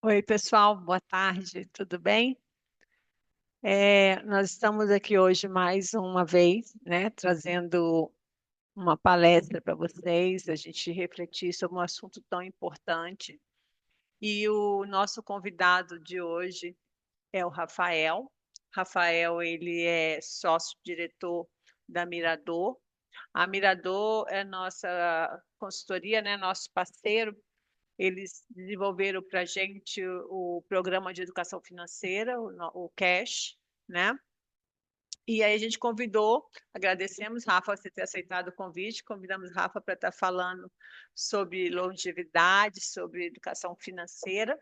Oi, pessoal, boa tarde, tudo bem? Nós estamos aqui hoje mais uma vez, né, trazendo uma palestra para vocês, a gente refletir sobre um assunto tão importante. E o nosso convidado de hoje é o Rafael. Rafael, ele é sócio-diretor da Mirador. A Mirador é nossa consultoria, né, nosso parceiro. Eles desenvolveram para a gente o programa de educação financeira, o CASH, né? E aí a gente convidou, agradecemos, Rafa, você ter aceitado o convite, convidamos Rafa para estar falando sobre longevidade, sobre educação financeira.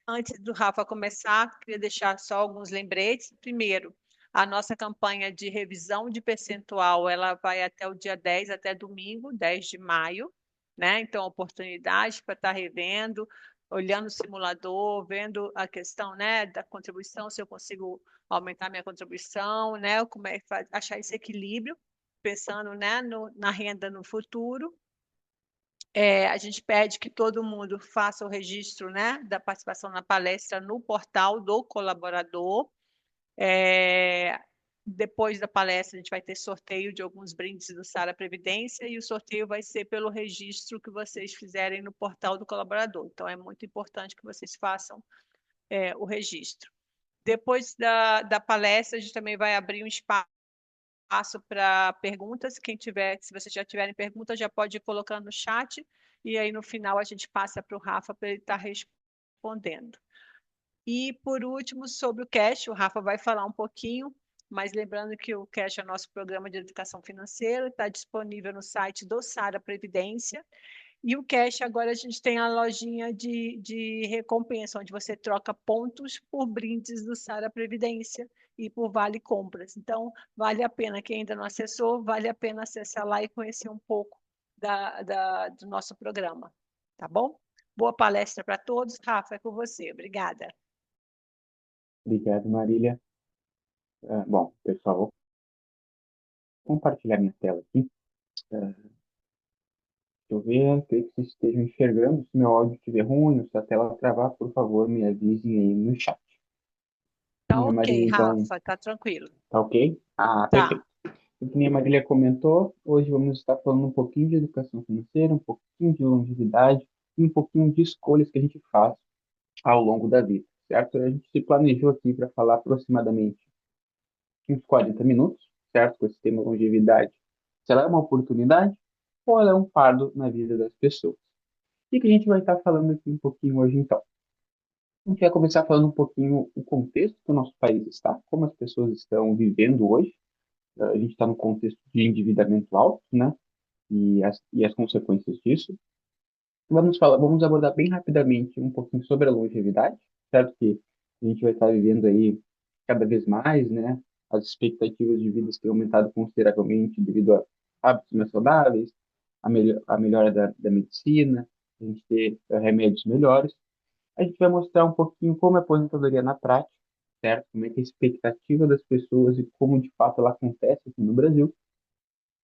Antes do Rafa começar, queria deixar só alguns lembretes. Primeiro, a nossa campanha de revisão de percentual, ela vai até o dia 10, até domingo, 10 de maio, né? Então, oportunidade para estar revendo, olhando o simulador, vendo a questão, né, da contribuição, se eu consigo aumentar minha contribuição, né? Como é que achar esse equilíbrio, pensando, né, na renda no futuro. A gente pede que todo mundo faça o registro, né, da participação na palestra no portal do colaborador. É, Depois da palestra, a gente vai ter sorteio de alguns brindes do Sara Previdência e o sorteio vai ser pelo registro que vocês fizerem no portal do colaborador. Então, é muito importante que vocês façam o registro. Depois da palestra, a gente também vai abrir um espaço para perguntas. Quem tiver, se vocês já tiverem perguntas, já pode ir colocando no chat. E aí, no final, a gente passa para o Rafa para ele estar respondendo. E, por último, sobre o Cash, o Rafa vai falar um pouquinho, mas lembrando que o Cash é nosso programa de educação financeira, está disponível no site do Sara Previdência. E o Cash, agora a gente tem a lojinha de recompensa, onde você troca pontos por brindes do Sara Previdência e por vale compras. Então, vale a pena, quem ainda não acessou, vale a pena acessar lá e conhecer um pouco do nosso programa. Tá bom? Boa palestra para todos. Rafa, é com você. Obrigada. Obrigado, Marília. Bom, pessoal, vou compartilhar minha tela aqui. Deixa eu ver, creio que vocês estejam enxergando. Se meu áudio estiver ruim, se a tela travar, por favor, me avisem aí no chat. Tá Minha ok, Marília, então, Rafa, tá tranquilo. tá ok? Ah, Tá. perfeito. O que minha Marília comentou, hoje vamos estar falando um pouquinho de educação financeira, um pouquinho de longevidade e um pouquinho de escolhas que a gente faz ao longo da vida, certo? A gente se planejou aqui para falar aproximadamente uns 40 minutos, certo? Com esse tema longevidade. Se ela é uma oportunidade ou ela é um fardo na vida das pessoas. E que a gente vai estar falando aqui um pouquinho hoje, então. A gente vai começar falando um pouquinho o contexto que o nosso país está, como as pessoas estão vivendo hoje. A gente está no contexto de endividamento alto, né? E as consequências disso. Vamos abordar bem rapidamente um pouquinho sobre a longevidade, certo? Que a gente vai estar vivendo aí cada vez mais, né? As expectativas de vida têm aumentado consideravelmente devido a hábitos mais saudáveis, a melhora da medicina, a gente ter remédios melhores. A gente vai mostrar um pouquinho como é a aposentadoria na prática, certo? Como é que é a expectativa das pessoas e como de fato ela acontece aqui no Brasil.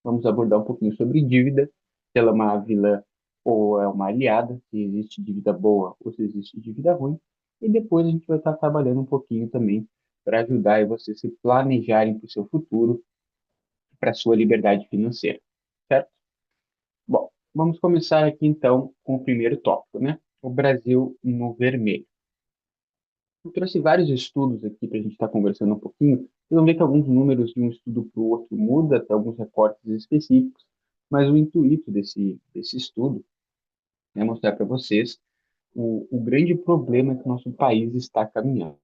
Vamos abordar um pouquinho sobre dívida, se ela é uma vilã ou é uma aliada, se existe dívida boa ou se existe dívida ruim. E depois a gente vai estar trabalhando um pouquinho também para ajudar aí vocês se planejarem para o seu futuro, para a sua liberdade financeira, certo? Bom, vamos começar aqui então com o primeiro tópico, né? O Brasil no vermelho. Eu trouxe vários estudos aqui para a gente estar conversando um pouquinho. Vocês vão ver que alguns números de um estudo para o outro mudam, até alguns recortes específicos, mas o intuito desse estudo é mostrar para vocês o grande problema que o nosso país está caminhando,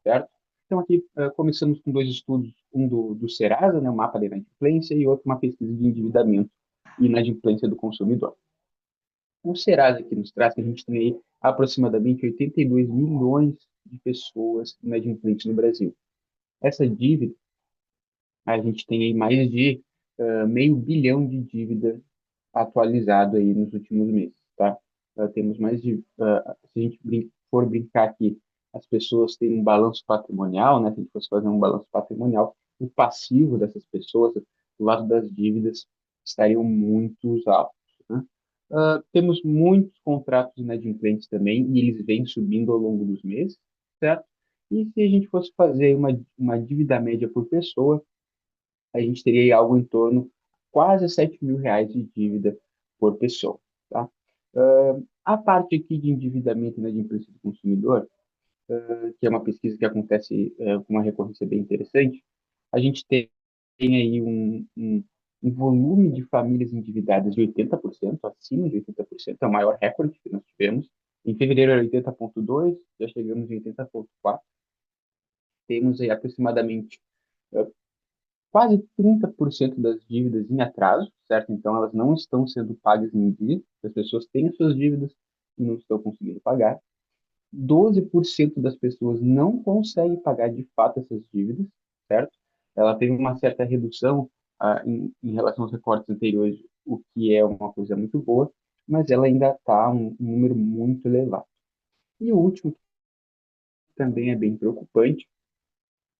certo? Então, aqui começamos com dois estudos, um do Serasa, né, o mapa da inadimplência, e outro uma pesquisa de endividamento e inadimplência do consumidor. O Serasa aqui nos traz que a gente tem aí aproximadamente 82 milhões de pessoas inadimplentes no Brasil. Essa dívida, a gente tem aí mais de meio bilhão de dívida atualizado aí nos últimos meses, tá? Temos mais de, se a gente for brincar aqui, as pessoas têm um balanço patrimonial, né? Se a gente fosse fazer um balanço patrimonial, o passivo dessas pessoas, do lado das dívidas, estariam muito altos, né? Temos muitos contratos inadimplentes também, e eles vêm subindo ao longo dos meses, certo? E se a gente fosse fazer uma dívida média por pessoa, a gente teria aí algo em torno quase R$ 7.000 de dívida por pessoa, tá? A parte aqui de endividamento e inadimplência do consumidor, que é uma pesquisa que acontece com uma recorrência bem interessante, a gente tem aí um volume de famílias endividadas de 80%, acima de 80%, é o maior recorde que nós tivemos. Em fevereiro era 80,2%, já chegamos em 80,4%. Temos aí aproximadamente eh, quase 30% das dívidas em atraso, certo? Então elas não estão sendo pagas em dia, as pessoas têm as suas dívidas e não estão conseguindo pagar. 12% das pessoas não conseguem pagar de fato essas dívidas, certo? Ela teve uma certa redução em relação aos recortes anteriores, o que é uma coisa muito boa, mas ela ainda está um número muito elevado. E o último, que também é bem preocupante,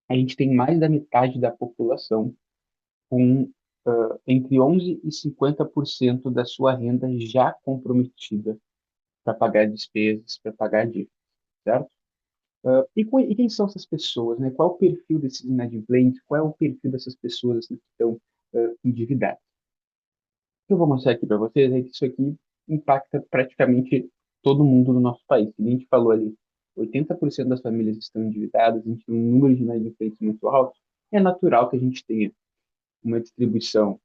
a gente tem mais da metade da população com entre 11% e 50% da sua renda já comprometida para pagar despesas, para pagar dívidas, certo? E quem são essas pessoas, né? Qual é o perfil desses inadimplentes? Qual é o perfil dessas pessoas assim, que estão endividadas? O que eu vou mostrar aqui para vocês é que isso aqui impacta praticamente todo mundo no nosso país. Como a gente falou ali, 80% das famílias estão endividadas, a gente tem um número de inadimplentes muito alto. É natural que a gente tenha uma distribuição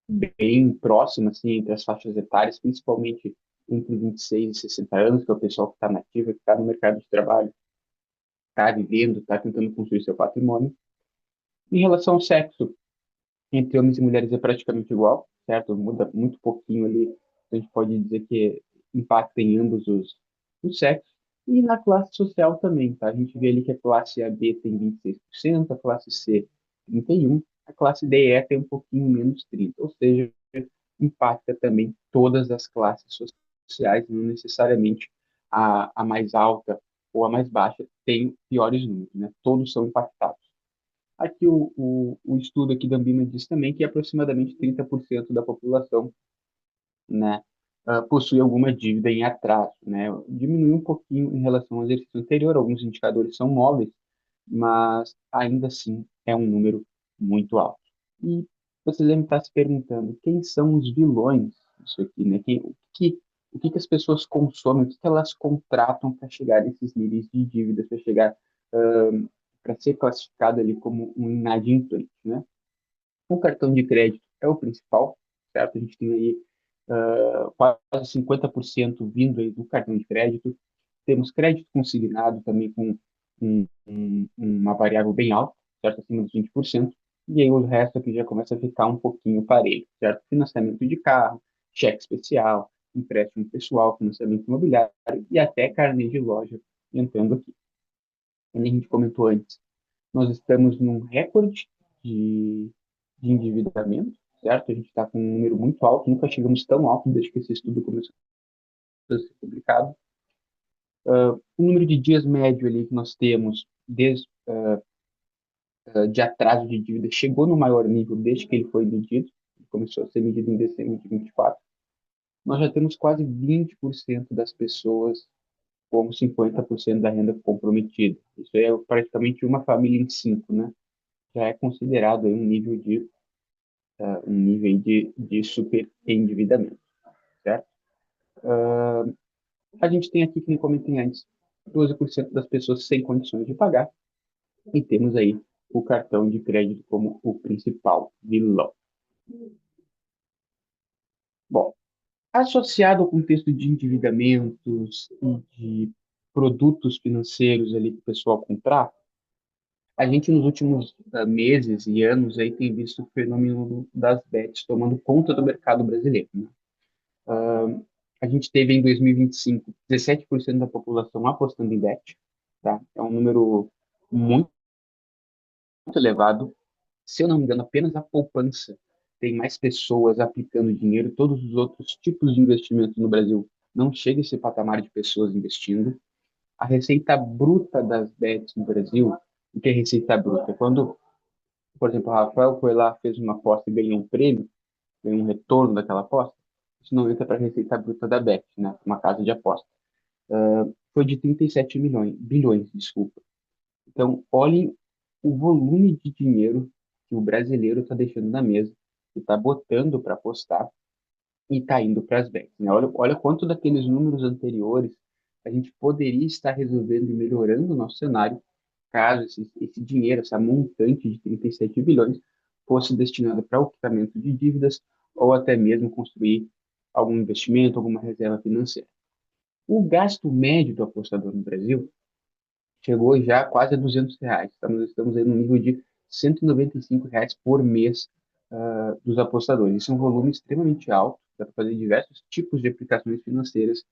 bem próxima assim, entre as faixas etárias, principalmente entre 26 e 60 anos, que é o pessoal que está nativo, que está no mercado de trabalho, está vivendo, está tentando construir seu patrimônio. Em relação ao sexo, entre homens e mulheres é praticamente igual, certo? Muda muito pouquinho ali, a gente pode dizer que impacta em ambos os sexos. E na classe social também, tá? A gente vê ali que a classe AB tem 26%, a classe C 31%, a classe DE tem um pouquinho menos 30%, ou seja, impacta também todas as classes sociais, não necessariamente a mais alta ou a mais baixa tem piores números, né? Todos são impactados. Aqui o estudo aqui da Ambima diz também que aproximadamente 30% da população, né, possui alguma dívida em atraso, né? Diminuiu um pouquinho em relação ao exercício anterior, alguns indicadores são móveis, mas ainda assim é um número muito alto. E você deve estar se perguntando quem são os vilões disso aqui, né? O que as pessoas consomem, o que elas contratam para chegar a esses níveis de dívidas, para chegar para ser classificado ali como um inadimplente, né? O cartão de crédito é o principal, certo? A gente tem aí quase 50% vindo aí do cartão de crédito. Temos crédito consignado também com uma variável bem alta, certo? Acima dos 20%. E aí o resto aqui já começa a ficar um pouquinho parelho, certo? Financiamento de carro, cheque especial, empréstimo pessoal, financiamento imobiliário e até carnê de loja entrando aqui. Como a gente comentou antes, nós estamos num recorde de, de endividamento, certo? A gente está com um número muito alto, nunca chegamos tão alto desde que esse estudo começou a ser publicado. O número de dias médio ali que nós temos de atraso de dívida chegou no maior nível desde que ele foi medido, ele começou a ser medido em dezembro de 24. Nós já temos quase 20% das pessoas com 50% da renda comprometida. Isso é praticamente uma família em cinco, né? Já é considerado aí um nível de superendividamento, certo? A gente tem aqui, como comentei antes, 12% das pessoas sem condições de pagar, e temos aí o cartão de crédito como o principal vilão. Bom, associado ao contexto de endividamentos e de produtos financeiros ali que o pessoal comprar, a gente nos últimos meses e anos aí tem visto o fenômeno das bets tomando conta do mercado brasileiro, né? A gente teve em 2025 17% da população apostando em bet, tá? É um número muito elevado. Se eu não me engano, apenas a poupança tem mais pessoas aplicando dinheiro. Todos os outros tipos de investimento no Brasil não chega a esse patamar de pessoas investindo. A receita bruta das bets no Brasil, o que é receita bruta? Quando, por exemplo, o Rafael foi lá, fez uma aposta e ganhou um prêmio, ganhou um retorno daquela aposta, isso não entra para a receita bruta da Bet, né? Uma casa de aposta. Foi de 37 bilhões, desculpa. Então, olhem o volume de dinheiro que o brasileiro está deixando na mesa, que está botando para apostar e está indo para as bets, né? Olha quanto daqueles números anteriores a gente poderia estar resolvendo e melhorando o nosso cenário caso esse dinheiro, essa montante de 37 bilhões, fosse destinado para o quitamento de dívidas ou até mesmo construir algum investimento, alguma reserva financeira. O gasto médio do apostador no Brasil chegou já quase a R$ 200. Estamos aí no nível de R$ 195 por mês dos apostadores. Isso é um volume extremamente alto, dá para fazer diversos tipos de aplicações financeiras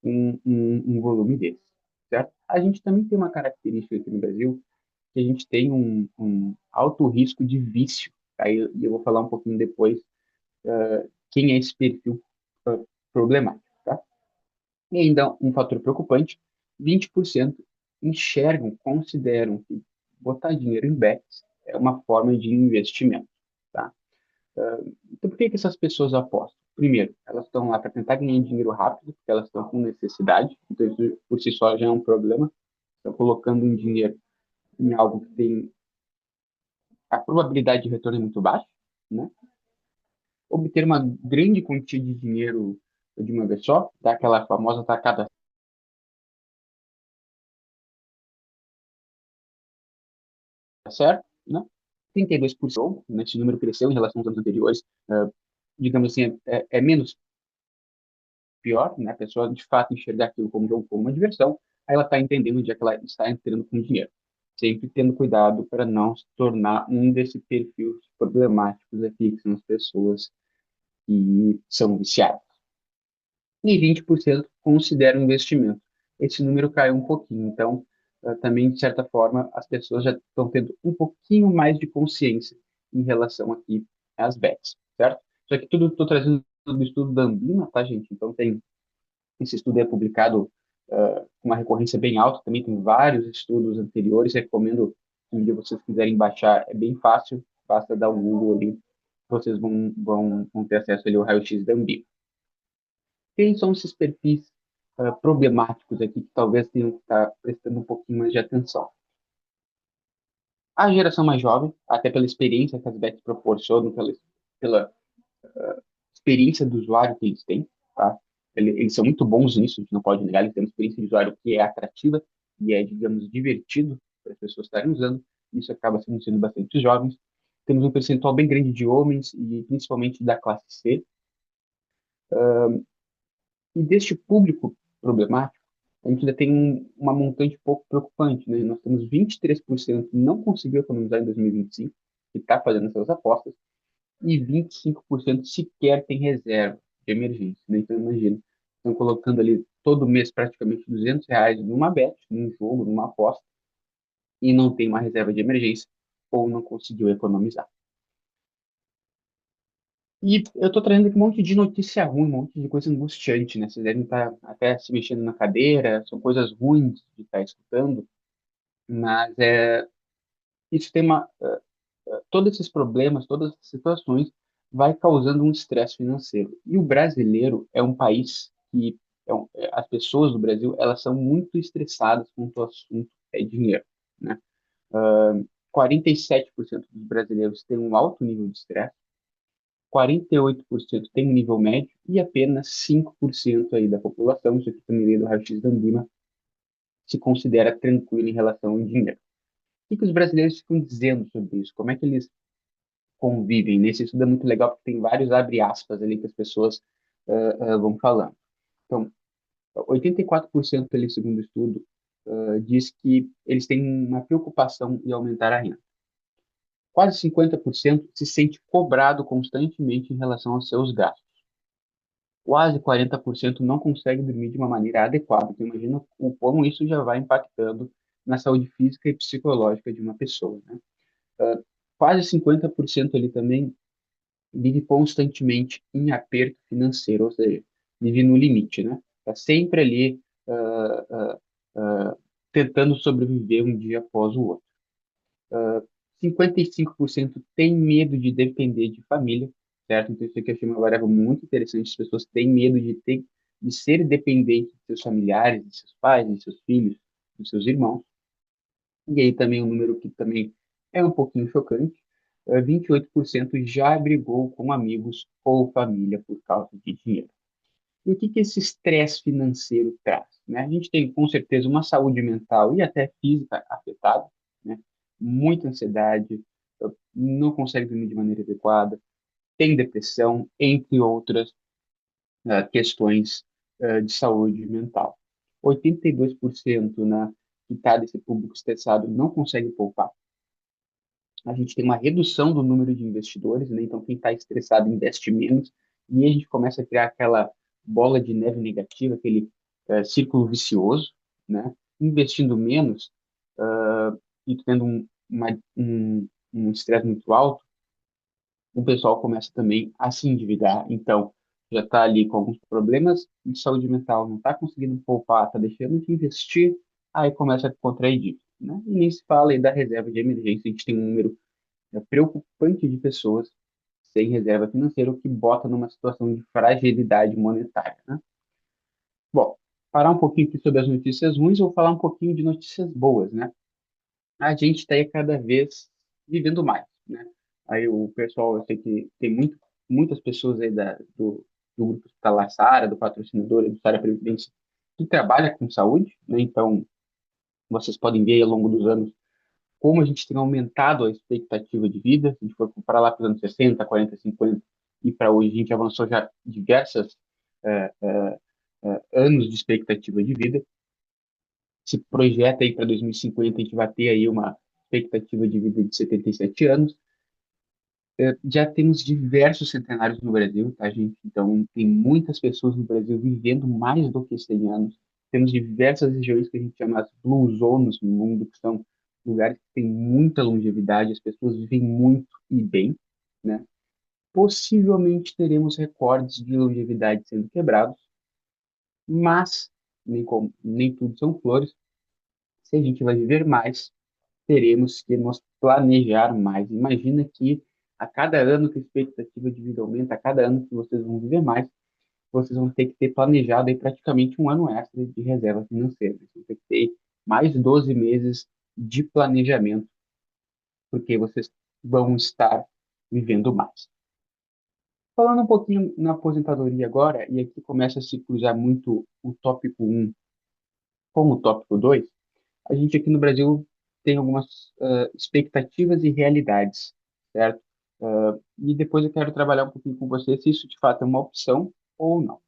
com um volume desse, certo? A gente também tem uma característica aqui no Brasil, que a gente tem um alto risco de vício. Aí eu vou falar um pouquinho depois quem é esse perfil problemático, tá? E ainda um fator preocupante, 20% enxergam, consideram que botar dinheiro em bets é uma forma de investimento, tá? Então, por que que essas pessoas apostam? Primeiro, elas estão lá para tentar ganhar dinheiro rápido, porque elas estão com necessidade, então isso por si só já é um problema. Estão colocando um dinheiro em algo que tem a probabilidade de retorno é muito baixa, né? Obter uma grande quantia de dinheiro de uma vez só, dar aquela famosa tacada certa, né? 32%, né? Esse número cresceu em relação aos anos anteriores, digamos assim, é menos pior, né? A pessoa de fato enxergar aquilo como jogo, como uma diversão, aí ela está entendendo onde é que ela está entrando com dinheiro. Sempre tendo cuidado para não se tornar um desses perfis problemáticos aqui, que são as pessoas que são viciadas. E 20% consideram investimento. Esse número caiu um pouquinho, então, também, de certa forma, as pessoas já estão tendo um pouquinho mais de consciência em relação aqui às bets, certo? Só que tudo estou trazendo do estudo da Ambima, tá, gente? Então, esse estudo é publicado com uma recorrência bem alta, também tem vários estudos anteriores, recomendo, se um dia vocês quiserem baixar, é bem fácil, basta dar um Google ali, vocês vão ter acesso ali ao raio-x da Ambima. Quem são esses perfis problemáticos aqui que talvez tenham que estar prestando um pouquinho mais de atenção? A geração mais jovem, até pela experiência que as bets proporcionam, pela experiência do usuário que eles têm, tá? Eles são muito bons nisso, a gente não pode negar, eles têm uma experiência de usuário que é atrativa e é, digamos, divertido para as pessoas estarem usando. Isso acaba sendo bastante jovens. Temos um percentual bem grande de homens e principalmente da classe C. E deste público problemático, a gente ainda tem uma montante pouco preocupante, né? Nós temos 23% que não conseguiu economizar em 2025, que está fazendo essas apostas, e 25% sequer tem reserva de emergência, né? Então, imagina, estão colocando ali todo mês praticamente R$ 200 numa bet, num jogo, numa aposta, e não tem uma reserva de emergência, ou não conseguiu economizar. E eu tô trazendo aqui um monte de notícia ruim, um monte de coisa angustiante, né? Vocês devem estar até se mexendo na cadeira, são coisas ruins de estar escutando, mas isso tem todos esses problemas, todas essas situações, vai causando um estresse financeiro. E o brasileiro é um país que, as pessoas do Brasil, elas são muito estressadas quanto ao assunto é dinheiro, né? 47% dos brasileiros têm um alto nível de estresse, 48% tem um nível médio e apenas 5% aí da população, isso aqui também veio do raio-x da Ambima, se considera tranquilo em relação ao dinheiro. O que os brasileiros ficam dizendo sobre isso? Como é que eles convivem? Nesse estudo é muito legal porque tem vários abre aspas ali que as pessoas vão falando. Então, 84% ali, segundo o estudo, diz que eles têm uma preocupação em aumentar a renda. Quase 50% se sente cobrado constantemente em relação aos seus gastos. Quase 40% não consegue dormir de uma maneira adequada. Então, imagina o como isso já vai impactando na saúde física e psicológica de uma pessoa, né? Quase 50% ali também vive constantemente em aperto financeiro, ou seja, vive no limite, né? Está sempre ali ah, ah, ah, tentando sobreviver um dia após o outro. 55% tem medo de depender de família certo? Então, isso aqui eu achei uma variável muito interessante. As pessoas têm medo de ser dependentes de seus familiares, de seus pais, de seus filhos, dos seus irmãos. E aí também um número que também é um pouquinho chocante, 28% já brigou com amigos ou família por causa de dinheiro. E o que que esse estresse financeiro traz, né? A gente tem com certeza uma saúde mental e até física afetada, né? Muita ansiedade, não consegue dormir de maneira adequada, tem depressão, entre outras questões de saúde mental. 82%, né, que está desse público estressado não consegue poupar. A gente tem uma redução do número de investidores, né? Então quem está estressado investe menos e a gente começa a criar aquela bola de neve negativa, aquele círculo vicioso, né? Investindo menos e tendo um estresse muito alto, o pessoal começa também a se endividar. Então, já está ali com alguns problemas de saúde mental, não está conseguindo poupar, está deixando de investir, aí começa a contrair dívida, né? E nem se fala aí da reserva de emergência, a gente tem um número preocupante de pessoas sem reserva financeira, o que bota numa situação de fragilidade monetária, né? Bom, parar um pouquinho aqui sobre as notícias ruins, vou falar um pouquinho de notícias boas, né? A gente está aí cada vez vivendo mais, né? Aí o pessoal, eu sei que tem muitas pessoas aí do grupo Hospitalar Sara, do patrocinador do Sara Previdência, que trabalha com saúde, né? Então, vocês podem ver ao longo dos anos como a gente tem aumentado a expectativa de vida. Se a gente for comparar lá para os anos 60, 40, 50 e para hoje, a gente avançou já diversas anos de expectativa de vida. Se projeta aí para 2050, a gente vai ter aí uma expectativa de vida de 77 anos. Já temos diversos centenários no Brasil, tá, gente? Então, tem muitas pessoas no Brasil vivendo mais do que 100 anos. Temos diversas regiões que a gente chama as blue zones no mundo, que são lugares que têm muita longevidade, as pessoas vivem muito e bem, né? Possivelmente teremos recordes de longevidade sendo quebrados, mas nem tudo são flores. Se a gente vai viver mais, teremos que nos planejar mais. Imagina que a cada ano que a expectativa de vida aumenta, a cada ano que vocês vão viver mais, vocês vão ter que ter planejado aí praticamente um ano extra de reserva financeira. Vocês vão ter que ter mais de 12 meses de planejamento, porque vocês vão estar vivendo mais. Falando um pouquinho na aposentadoria agora, e aqui começa a se cruzar muito o tópico um com o tópico 2. A gente aqui no Brasil tem algumas expectativas e realidades, certo? E depois eu quero trabalhar um pouquinho com você se isso de fato é uma opção ou não.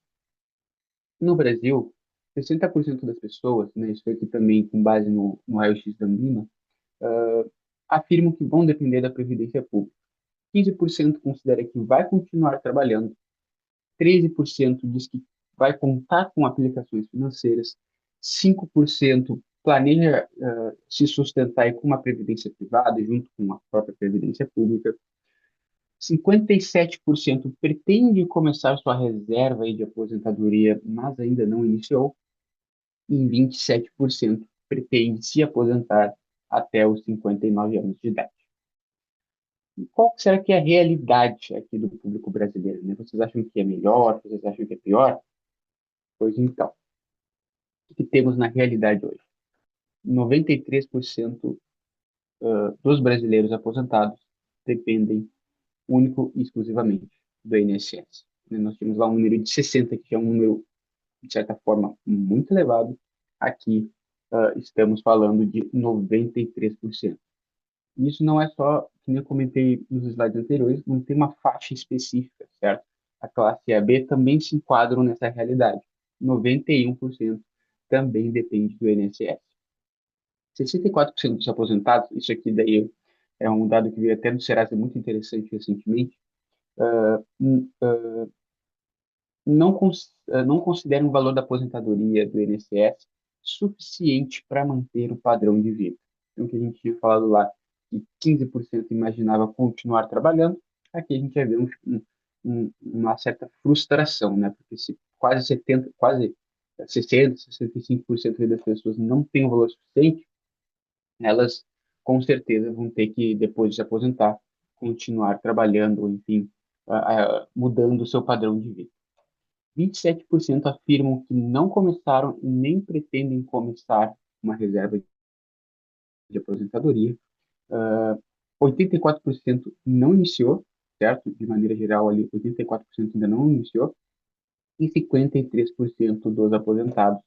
No Brasil, 60% das pessoas, né, isso aqui também com base no raio-x da Anbima, afirmam que vão depender da previdência pública. 15% considera que vai continuar trabalhando, 13% diz que vai contar com aplicações financeiras, 5% planeja se sustentar aí com uma previdência privada junto com a própria previdência pública, 57% pretende começar sua reserva aí de aposentadoria, mas ainda não iniciou, e 27% pretende se aposentar até os 59 anos de idade. E qual será que é a realidade aqui do público brasileiro, né? Vocês acham que é melhor? Vocês acham que é pior? Pois então, o que temos na realidade hoje? 93% dos brasileiros aposentados dependem único e exclusivamente do INSS. Nós temos lá um número de 60, que é um número, de certa forma, muito elevado. Aqui estamos falando de 93%. Isso não é só, como eu comentei nos slides anteriores, não tem uma faixa específica, certo? A classe A B também se enquadram nessa realidade. 91% também depende do INSS. 64% dos aposentados, isso aqui daí é um dado que veio até do Serasa muito interessante recentemente, não consideram o valor da aposentadoria do INSS suficiente para manter o padrão de vida. Então, o que a gente tinha falado lá, que 15% imaginava continuar trabalhando, aqui a gente já vê uma certa frustração, né? Porque se quase 70, quase 60, 65% das pessoas não têm o valor suficiente, elas com certeza vão ter que, depois de se aposentar, continuar trabalhando, ou enfim, mudando o seu padrão de vida. 27% afirmam que não começaram e nem pretendem começar uma reserva de aposentadoria. 84% não iniciou, certo? De maneira geral, ali, 84% ainda não iniciou. E 53% dos aposentados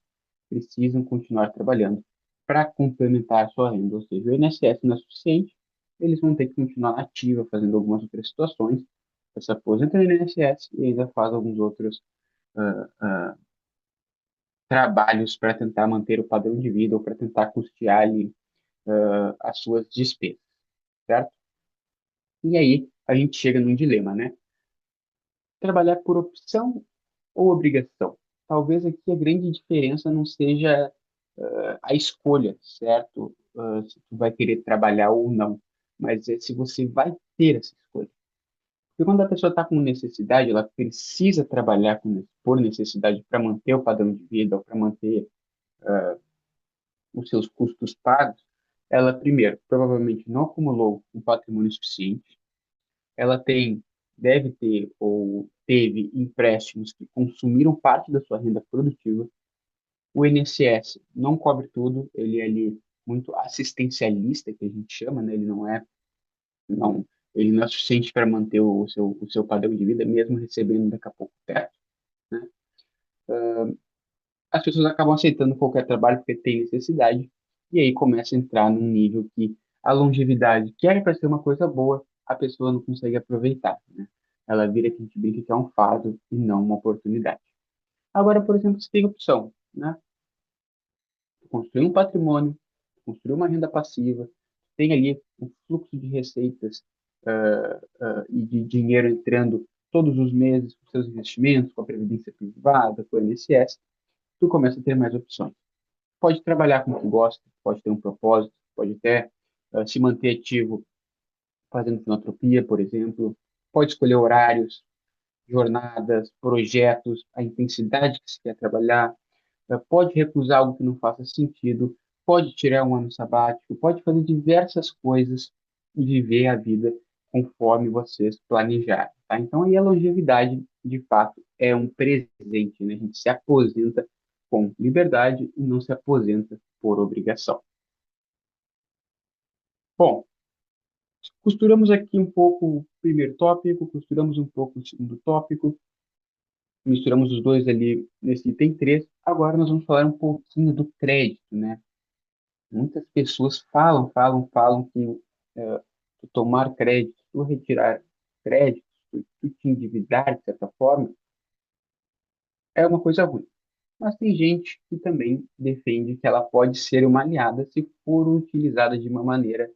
precisam continuar trabalhando para complementar sua renda. Ou seja, o INSS não é suficiente, eles vão ter que continuar ativa, fazendo algumas outras situações. Se aposenta no INSS e ainda faz alguns outros ah, ah, trabalhos para tentar manter o padrão de vida ou para tentar custear ali, as suas despesas, certo? E aí a gente chega num dilema, né? Trabalhar por opção ou obrigação? Talvez aqui a grande diferença não seja a escolha, certo? Se tu vai querer trabalhar ou não, mas é se você vai ter essa escolha. Porque quando a pessoa está com necessidade, ela precisa trabalhar por necessidade para manter o padrão de vida, ou para manter os seus custos pagos, ela, primeiro, provavelmente não acumulou um patrimônio suficiente, ela deve ter ou teve empréstimos que consumiram parte da sua renda produtiva. O INSS não cobre tudo, ele é ali muito assistencialista, que a gente chama, né? Não, ele não é suficiente para manter o seu padrão de vida, mesmo recebendo daqui a pouco teto, né? As pessoas acabam aceitando qualquer trabalho porque tem necessidade, e aí começa a entrar num nível que a longevidade, que era para ser uma coisa boa, a pessoa não consegue aproveitar, né? Ela vira que a gente brinca que é um fardo e não uma oportunidade. Agora, por exemplo, você tem opção, né? Construir um patrimônio, construir uma renda passiva, tem ali um fluxo de receitas e de dinheiro entrando todos os meses com seus investimentos, com a previdência privada, com o INSS, tu começa a ter mais opções. Pode trabalhar com o que gosta, pode ter um propósito, pode até se manter ativo fazendo filantropia, por exemplo, pode escolher horários, jornadas, projetos, a intensidade que se quer trabalhar, pode recusar algo que não faça sentido, pode tirar um ano sabático, pode fazer diversas coisas e viver a vida conforme vocês planejarem, tá? Então, aí a longevidade, de fato, é um presente, né? A gente se aposenta com liberdade e não se aposenta por obrigação. Bom, costuramos aqui um pouco o primeiro tópico, costuramos um pouco o segundo tópico, misturamos os dois ali nesse item 3. Agora nós vamos falar um pouquinho do crédito, né? Muitas pessoas falam que tu tomar crédito, tu retirar crédito, tu te endividar de certa forma, é uma coisa ruim. Mas tem gente que também defende que ela pode ser uma aliada se for utilizada de uma maneira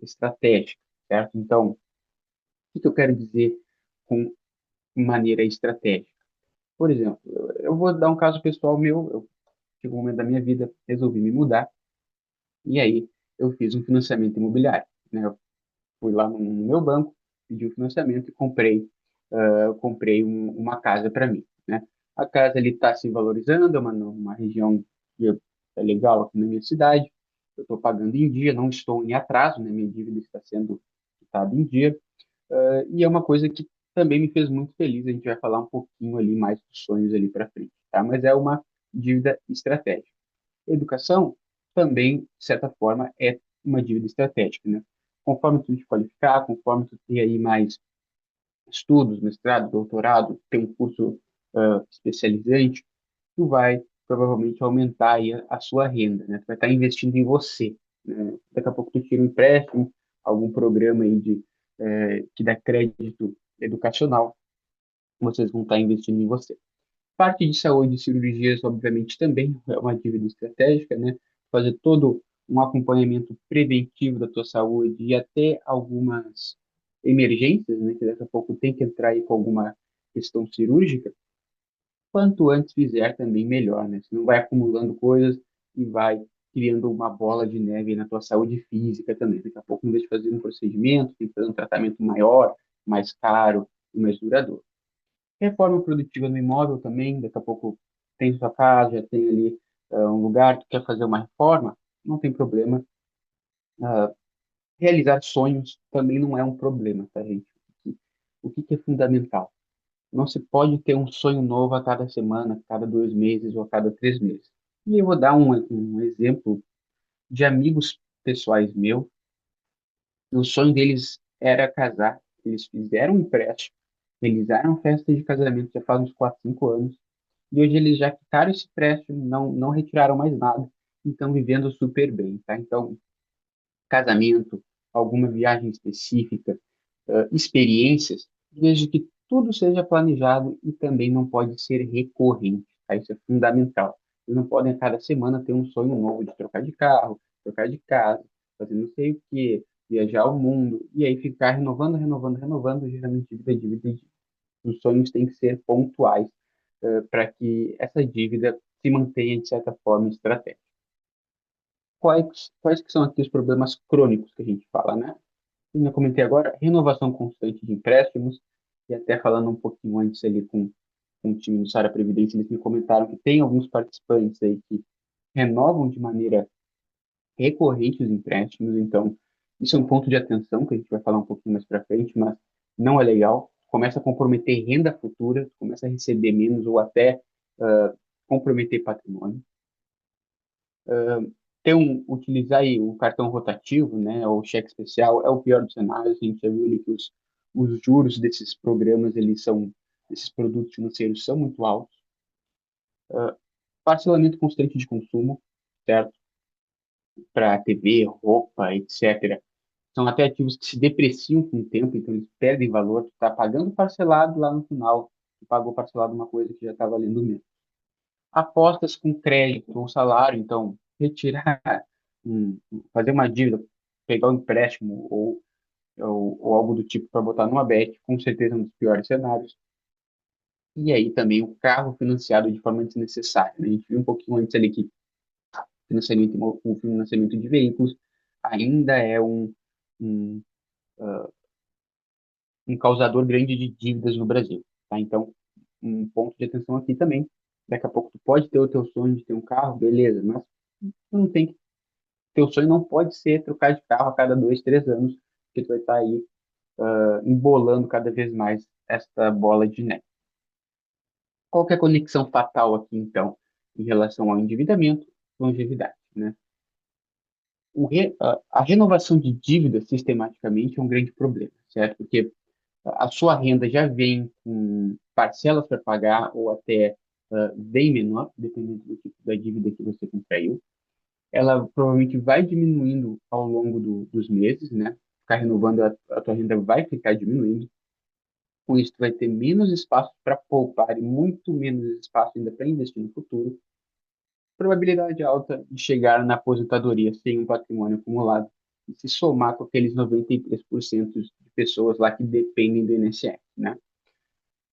estratégica, certo? Então, o que eu quero dizer com maneira estratégica? Por exemplo, eu vou dar um caso pessoal meu. Eu chegou um momento da minha vida, resolvi me mudar, e aí eu fiz um financiamento imobiliário, né? Eu fui lá no meu banco, pedi um financiamento e comprei uma casa para mim, né? A casa ali está se valorizando, é uma região que é legal aqui na minha cidade. Eu estou pagando em dia, não estou em atraso, né? Minha dívida está sendo quitada em dia. E é uma coisa que também me fez muito feliz. A gente vai falar um pouquinho ali mais dos sonhos ali para frente, tá? Mas é uma dívida estratégica. Educação também, de certa forma, é uma dívida estratégica, né? Conforme tu te qualificar, conforme tu ter aí mais estudos, mestrado, doutorado, ter um curso especializante, tu vai provavelmente aumentar aí a sua renda, né? Tu vai estar investindo em você, né? Daqui a pouco tu tira um empréstimo, algum programa aí que dá crédito educacional, vocês vão estar investindo em você. Parte de saúde e cirurgias, obviamente, também é uma dívida estratégica, né? Fazer todo um acompanhamento preventivo da tua saúde e até algumas emergências, né? Que daqui a pouco tem que entrar aí com alguma questão cirúrgica. Quanto antes fizer, também melhor, né? Você não vai acumulando coisas e vai criando uma bola de neve na tua saúde física também. Daqui a pouco, em vez de fazer um procedimento, tem que fazer um tratamento maior, mais caro e mais duradouro. Reforma produtiva no imóvel também, daqui a pouco tem sua casa, já tem ali um lugar que quer fazer uma reforma, não tem problema. Realizar sonhos também não é um problema, tá, gente? o que que é fundamental? Não se pode ter um sonho novo a cada semana, a cada 2 meses ou a cada 3 meses. E eu vou dar um exemplo de amigos pessoais meus. O sonho deles era casar. Eles fizeram um empréstimo, realizaram festa de casamento já faz uns 4, 5 anos. E hoje eles já quitaram esse empréstimo, não retiraram mais nada e estão vivendo super bem, tá? Então, casamento, alguma viagem específica, experiências, desde que tudo seja planejado e também não pode ser recorrente, tá? Isso é fundamental. Eles não podem a cada semana ter um sonho novo de trocar de carro, trocar de casa, fazer não sei o quê, viajar ao mundo, e aí ficar renovando, renovando, renovando, geralmente dívida, dívida, dívida. Os sonhos têm que ser pontuais, para que essa dívida se mantenha, de certa forma, estratégica. Quais que são aqui os problemas crônicos que a gente fala, né? Como eu comentei agora, renovação constante de empréstimos, e até falando um pouquinho antes ali com o time do Sara Previdência, eles me comentaram que tem alguns participantes aí que renovam de maneira recorrente os empréstimos, então isso é um ponto de atenção que a gente vai falar um pouquinho mais para frente, mas não é legal. Começa a comprometer renda futura, começa a receber menos ou até comprometer patrimônio. Utilizar aí o cartão rotativo, né, ou cheque especial, é o pior dos cenários. A gente já viu ali que os juros desses programas, esses produtos financeiros são muito altos. Parcelamento constante de consumo, certo? Para TV, roupa, etc. São até ativos que se depreciam com o tempo, então eles perdem valor. Tu está pagando parcelado lá no final, tu pagou parcelado uma coisa que já está valendo menos. Apostas com crédito ou salário, então retirar, fazer uma dívida, pegar um empréstimo ou algo do tipo para botar numa bet, com certeza é um dos piores cenários. E aí também o carro financiado de forma desnecessária, né? A gente viu um pouquinho antes ali que o financiamento de veículos ainda é um, um causador grande de dívidas no Brasil, tá? Então, um ponto de atenção aqui também. Daqui a pouco tu pode ter o teu sonho de ter um carro, beleza, mas tu não tem que, teu sonho não pode ser trocar de carro a cada 2, 3 anos, porque tu vai estar aí embolando cada vez mais esta bola de neve. Qual que é a conexão fatal aqui, então, em relação ao endividamento e longevidade, né? A renovação de dívidas sistematicamente é um grande problema, certo? Porque a sua renda já vem com parcelas para pagar ou até bem menor, dependendo do tipo da dívida que você contraiu. Ela provavelmente vai diminuindo ao longo dos meses, né? Ficar renovando, a tua renda vai ficar diminuindo. Com isso, tu vai ter menos espaço para poupar e muito menos espaço ainda para investir no futuro. Probabilidade alta de chegar na aposentadoria sem um patrimônio acumulado e se somar com aqueles 93% de pessoas lá que dependem do INSS, né?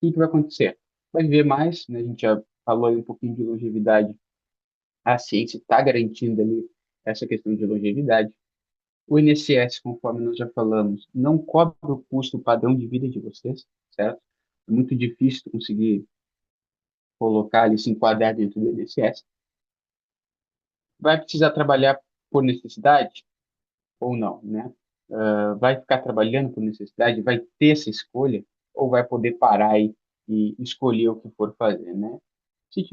O que vai acontecer? Vai viver mais, né? A gente já falou aí um pouquinho de longevidade. A ciência está garantindo ali essa questão de longevidade. O INSS, conforme nós já falamos, não cobre o custo padrão de vida de vocês, certo? É muito difícil conseguir colocar ali, se enquadrar dentro do INSS. Vai precisar trabalhar por necessidade ou não, né? Vai ficar trabalhando por necessidade, vai ter essa escolha ou vai poder parar e escolher o que for fazer, né? Se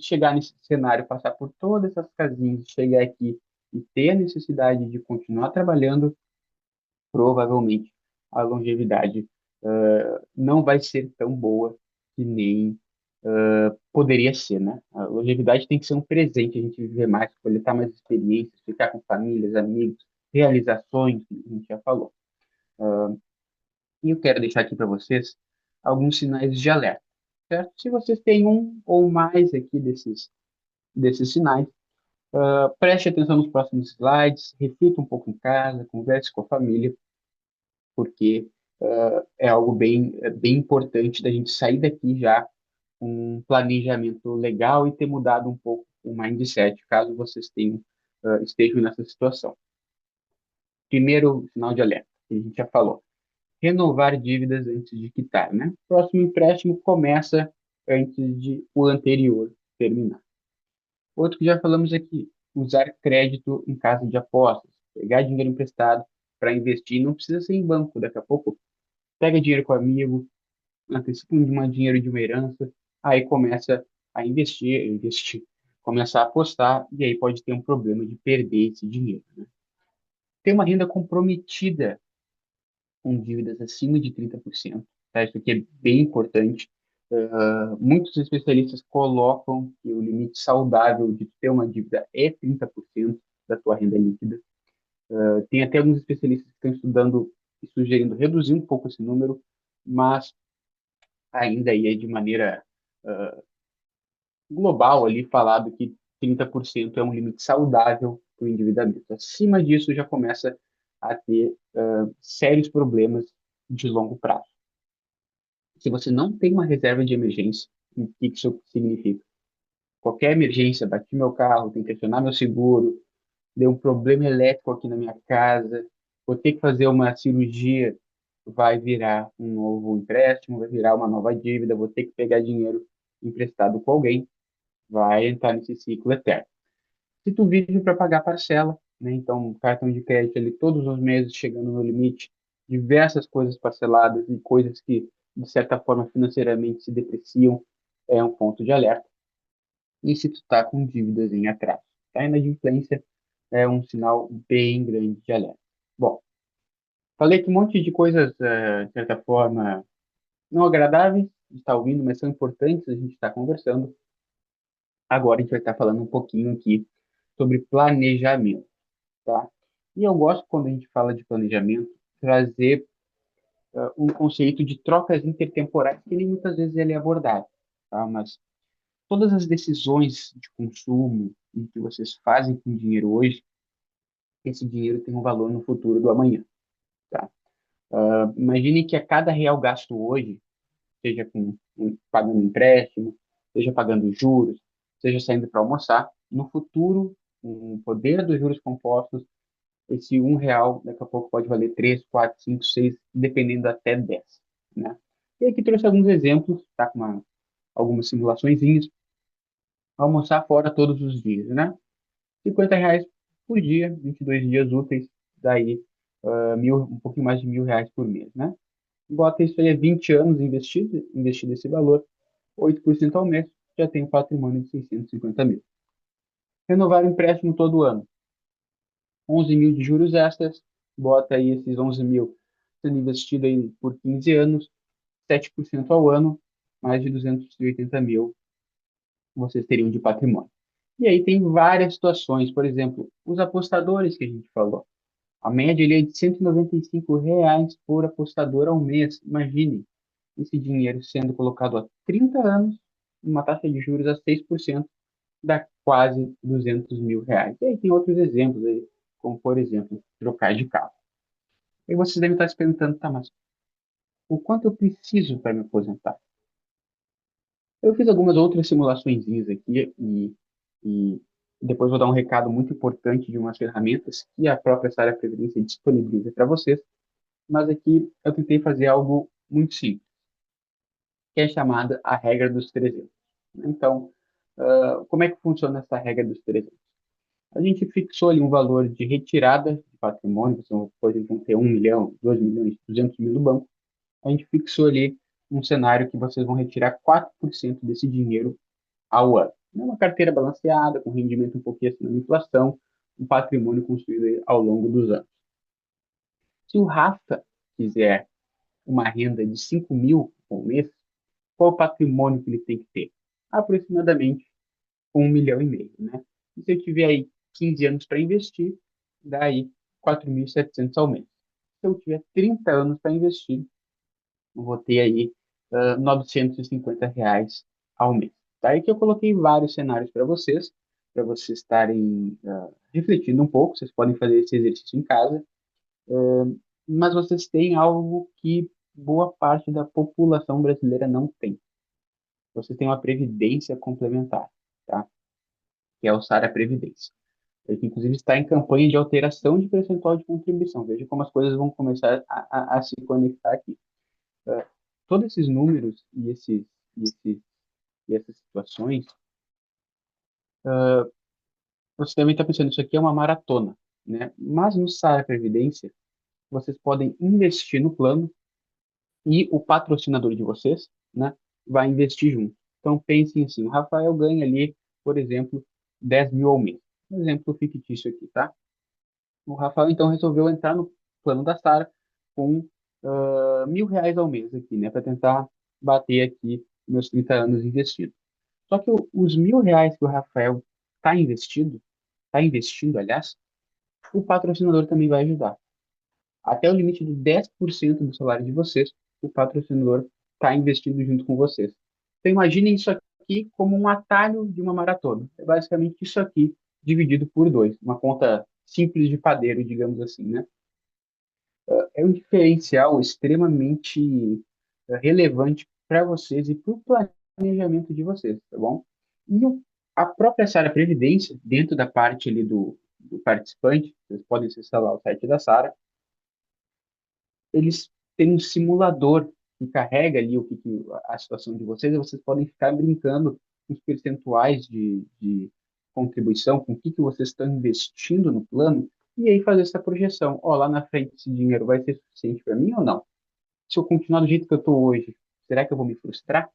chegar nesse cenário, passar por todas essas casinhas, chegar aqui e ter a necessidade de continuar trabalhando, provavelmente a longevidade não vai ser tão boa que nem poderia ser, né? A longevidade tem que ser um presente, a gente viver mais, coletar mais experiências, ficar com famílias, amigos, realizações, que a gente já falou. E eu quero deixar aqui para vocês alguns sinais de alerta, certo? Se vocês têm um ou mais aqui desses sinais, preste atenção nos próximos slides, reflita um pouco em casa, converse com a família, porque é algo bem importante da gente sair daqui já com um planejamento legal e ter mudado um pouco o mindset, caso vocês estejam nessa situação. Primeiro sinal de alerta, que a gente já falou, renovar dívidas antes de quitar, né? Próximo empréstimo começa antes de o anterior terminar. Outro que já falamos aqui, usar crédito em casa de apostas, pegar dinheiro emprestado para investir, não precisa ser em banco, daqui a pouco pega dinheiro com amigo, antecipa dinheiro de uma herança, aí começa a investir, começa a apostar, e aí pode ter um problema de perder esse dinheiro, né? Ter uma renda comprometida com dívidas acima de 30%, tá? Isso aqui é bem importante. Muitos especialistas colocam que o limite saudável de ter uma dívida é 30% da tua renda líquida. Tem até alguns especialistas que estão estudando e sugerindo reduzir um pouco esse número, mas ainda aí é de maneira global ali falado que 30% é um limite saudável para o endividamento. Acima disso já começa a ter sérios problemas de longo prazo. Se você não tem uma reserva de emergência, o que isso significa? Qualquer emergência, bati meu carro, tem que acionar meu seguro, deu um problema elétrico aqui na minha casa, vou ter que fazer uma cirurgia, vai virar um novo empréstimo, vai virar uma nova dívida, vou ter que pegar dinheiro emprestado com alguém, vai entrar nesse ciclo eterno. Se tu vive para pagar parcela, né, então cartão de crédito ali todos os meses chegando no limite, diversas coisas parceladas e coisas que, de certa forma, financeiramente se depreciam, é um ponto de alerta. E se tu está com dívidas em atraso, tá? Inadimplência é um sinal bem grande de alerta. Bom, falei que um monte de coisas, de certa forma, não agradáveis de estar ouvindo, mas são importantes a gente estar conversando. Agora a gente vai estar falando um pouquinho aqui sobre planejamento, tá? E eu gosto, quando a gente fala de planejamento, trazer um conceito de trocas intertemporais que nem muitas vezes ele é abordado, tá? Mas todas as decisões de consumo e que vocês fazem com dinheiro hoje, esse dinheiro tem um valor no futuro do amanhã, tá? Imagine que a cada real gasto hoje, seja pagando empréstimo, seja pagando juros, seja saindo para almoçar, no futuro, com o poder dos juros compostos, esse R$ 1 daqui a pouco pode valer 3, 4, 5, 6, dependendo até 10, né? E aqui trouxe alguns exemplos, tá? Com algumas simulaçõezinhas. Almoçar fora todos os dias, né? R$ 50 por dia, 22 dias úteis, daí um pouquinho mais de R$ 1.000 por mês, né? Bota isso aí a 20 anos investido esse valor, 8% ao mês, já tem um patrimônio de 650 mil. Renovar o empréstimo todo ano, 11 mil de juros extras, bota aí esses 11 mil sendo investido aí por 15 anos, 7% ao ano, mais de 280 mil vocês teriam de patrimônio. E aí tem várias situações, por exemplo, os apostadores que a gente falou. A média ele é de R$ 195 por apostador ao mês. Imagine esse dinheiro sendo colocado há 30 anos, uma taxa de juros a 6%, dá quase R$ 200 mil. E aí tem outros exemplos aí, como por exemplo, trocar de carro. E vocês devem estar se perguntando, tá, mas o quanto eu preciso para me aposentar? Eu fiz algumas outras simulações aqui e depois vou dar um recado muito importante de umas ferramentas que a própria Sara Previdência disponibiliza para vocês, mas aqui eu tentei fazer algo muito simples, que é chamada a regra dos 300. Então, como é que funciona essa regra dos 300? A gente fixou ali um valor de retirada de patrimônio, você pode então ter 1 milhão, 2 milhões, 200 mil no banco. A gente fixou ali um cenário que vocês vão retirar 4% desse dinheiro ao ano. É uma carteira balanceada, com rendimento um pouquinho acima da inflação, um patrimônio construído aí ao longo dos anos. Se o Rafa quiser uma renda de 5 mil por mês, qual o patrimônio que ele tem que ter? Aproximadamente 1,5 milhão, né? E se eu tiver aí 15 anos para investir, dá aí 4.700 ao mês. Se eu tiver 30 anos para investir, eu vou ter aí R$ 950 ao mês. Tá? Aí que eu coloquei vários cenários para vocês estarem refletindo um pouco. Vocês podem fazer esse exercício em casa, mas vocês têm algo que boa parte da população brasileira não tem. Você tem uma previdência complementar, tá? Que é o Sara Previdência. Ele, inclusive, está em campanha de alteração de percentual de contribuição. Veja como as coisas vão começar a se conectar aqui. Uh, Todos esses números e e essas situações, você também está pensando, isso aqui é uma maratona, né? Mas no Sara Previdência, vocês podem investir no plano e o patrocinador de vocês, né, vai investir junto. Então pensem assim, o Rafael ganha ali, por exemplo, 10 mil ao mês. Um exemplo fictício aqui, tá? O Rafael então resolveu entrar no plano da Sara com R$ 1.000 ao mês aqui, né, para tentar bater aqui meus 30 anos investidos. Só que os R$ 1.000 que o Rafael está investindo, aliás, o patrocinador também vai ajudar. Até o limite de 10% do salário de vocês, o patrocinador está investindo junto com vocês. Então, imaginem isso aqui como um atalho de uma maratona. É basicamente isso aqui dividido por dois. Uma conta simples de padeiro, digamos assim, né? É um diferencial extremamente relevante para vocês e para o planejamento de vocês, tá bom? E a própria Sara Previdência, dentro da parte ali do participante, vocês podem acessar lá o site da Sara, eles têm um simulador que carrega ali a situação de vocês, e vocês podem ficar brincando com os percentuais de contribuição, com o que vocês estão investindo no plano, e aí fazer essa projeção. Ó, lá na frente esse dinheiro vai ser suficiente para mim ou não? Se eu continuar do jeito que eu estou hoje, será que eu vou me frustrar?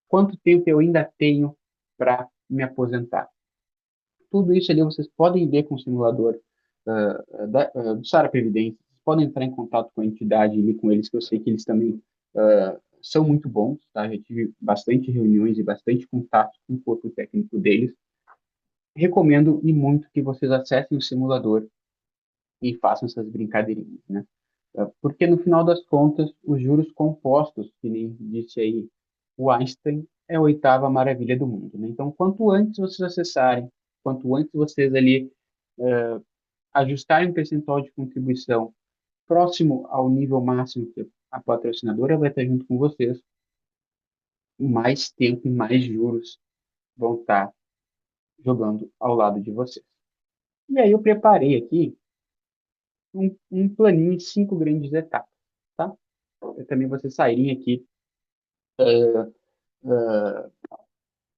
Quanto tempo eu ainda tenho para me aposentar? Tudo isso ali vocês podem ver com o simulador do Sara Previdência. Vocês podem entrar em contato com a entidade ali com eles, que eu sei que eles também são muito bons, tá? Já tive bastante reuniões e bastante contato com o corpo técnico deles. Recomendo e muito que vocês acessem o simulador e façam essas brincadeirinhas, né? Porque no final das contas, os juros compostos, que nem disse aí o Einstein, é a oitava maravilha do mundo, né? Então, quanto antes vocês acessarem, quanto antes vocês ali ajustarem o percentual de contribuição próximo ao nível máximo que a patrocinadora vai estar junto com vocês, mais tempo e mais juros vão estar jogando ao lado de vocês. E aí eu preparei aqui um planinho em 5 grandes etapas, tá? Eu também vocês saírem aqui uh,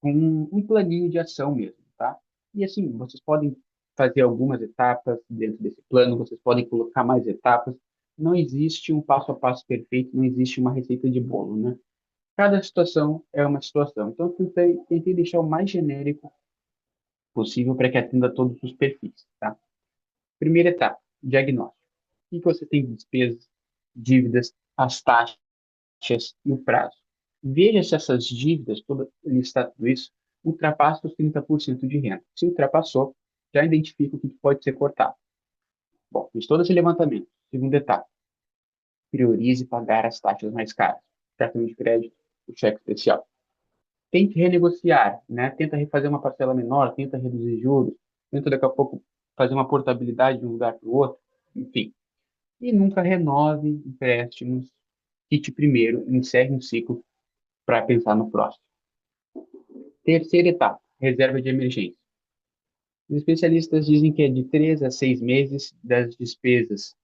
com um planinho de ação mesmo, tá? E assim, vocês podem fazer algumas etapas dentro desse plano, vocês podem colocar mais etapas. Não existe um passo a passo perfeito, não existe uma receita de bolo, né? Cada situação é uma situação. Então, eu tentei deixar o mais genérico possível para que atenda todos os perfis, tá? Primeira etapa, diagnóstico. O que você tem de despesas, dívidas, as taxas e o prazo. Veja se essas dívidas, listar tudo isso, ultrapassa os 30% de renda. Se ultrapassou, já identifica o que pode ser cortado. Bom, fiz todo esse levantamento. Segunda etapa, priorize pagar as taxas mais caras. Cartão de crédito, o cheque especial. Tente renegociar, né? Tenta refazer uma parcela menor, tenta reduzir juros, tenta daqui a pouco fazer uma portabilidade de um lugar para o outro, enfim. E nunca renove empréstimos, quite primeiro, encerre um ciclo para pensar no próximo. Terceira etapa, reserva de emergência. Os especialistas dizem que é de 3 a 6 meses das despesas.